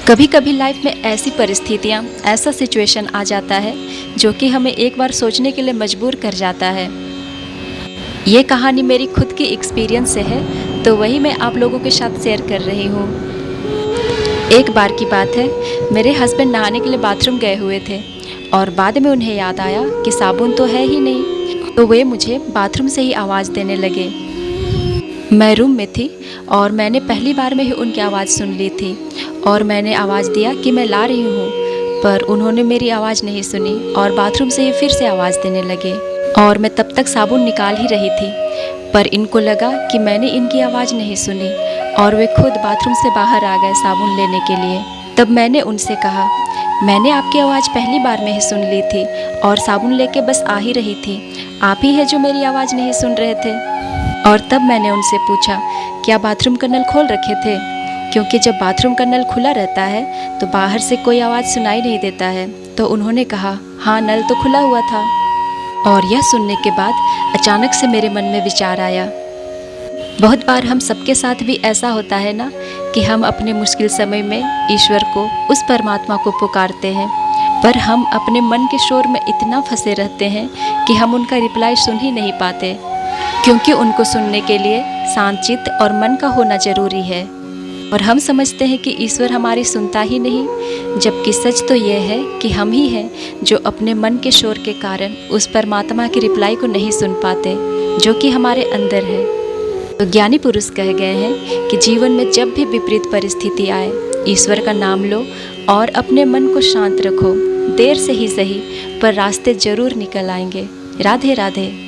कभी कभी लाइफ में ऐसी परिस्थितियाँ, ऐसा सिचुएशन आ जाता है जो कि हमें एक बार सोचने के लिए मजबूर कर जाता है। ये कहानी मेरी खुद की एक्सपीरियंस से है, तो वही मैं आप लोगों के साथ शेयर कर रही हूँ। एक बार की बात है, मेरे हस्बैंड नहाने के लिए बाथरूम गए हुए थे और बाद में उन्हें याद आया कि साबुन तो है ही नहीं, तो वे मुझे बाथरूम से ही आवाज़ देने लगे। मैं रूम में थी और मैंने पहली बार में ही उनकी आवाज़ सुन ली थी और मैंने आवाज़ दिया कि मैं ला रही हूँ, पर उन्होंने मेरी आवाज़ नहीं सुनी और बाथरूम से ही फिर से आवाज़ देने लगे। और मैं तब तक साबुन निकाल ही रही थी, पर इनको लगा कि मैंने इनकी आवाज़ नहीं सुनी और वे खुद बाथरूम से बाहर आ गए साबुन लेने के लिए। तब मैंने उनसे कहा, मैंने आपकी आवाज़ पहली बार में ही सुन ली थी और साबुन लेके बस आ ही रही थी, आप ही है जो मेरी आवाज़ नहीं सुन रहे थे। और तब मैंने उनसे पूछा, क्या बाथरूम का नल खोल रखे थे? क्योंकि जब बाथरूम का नल खुला रहता है तो बाहर से कोई आवाज़ सुनाई नहीं देता है। तो उन्होंने कहा, हाँ, नल तो खुला हुआ था। और यह सुनने के बाद अचानक से मेरे मन में विचार आया, बहुत बार हम सबके साथ भी ऐसा होता है ना कि हम अपने मुश्किल समय में ईश्वर को, उस परमात्मा को पुकारते हैं, पर हम अपने मन के शोर में इतना फंसे रहते हैं कि हम उनका रिप्लाई सुन ही नहीं पाते, क्योंकि उनको सुनने के लिए शांत चित्त और मन का होना जरूरी है। और हम समझते हैं कि ईश्वर हमारी सुनता ही नहीं, जबकि सच तो यह है कि हम ही हैं जो अपने मन के शोर के कारण उस परमात्मा की रिप्लाई को नहीं सुन पाते, जो कि हमारे अंदर है। तो ज्ञानी पुरुष कह गए हैं कि जीवन में जब भी विपरीत परिस्थिति आए, ईश्वर का नाम लो और अपने मन को शांत रखो। देर से ही सही, पर रास्ते जरूर निकल आएंगे। राधे राधे।